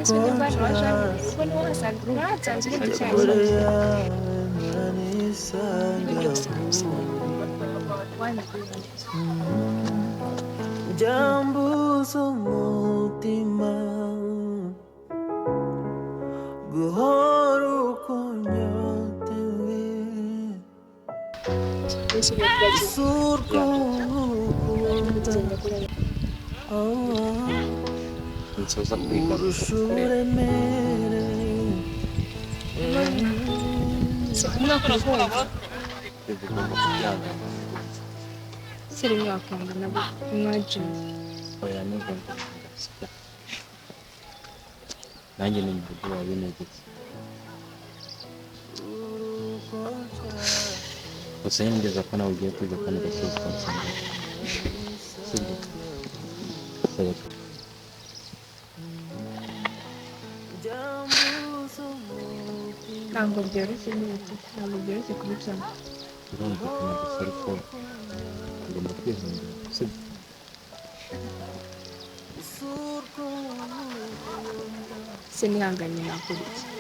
nasi nyumbani washani kwani wasagura chanzo cyane jambu sumutima guhoru kunyotewe surku urushure mere siri mwakanga nabo mwaje oya nubwo nanjye ni mvugo wa Benedict gusa ngeze ko nawe ugiye kwiga kandi gasoza kwansanga sibyo ntabwo byoroshye n'ibiti ntabwo byoroshye kubicamo birumvikana gusa ariko tugomba kwihangana sibyo se nihanganye nakora iki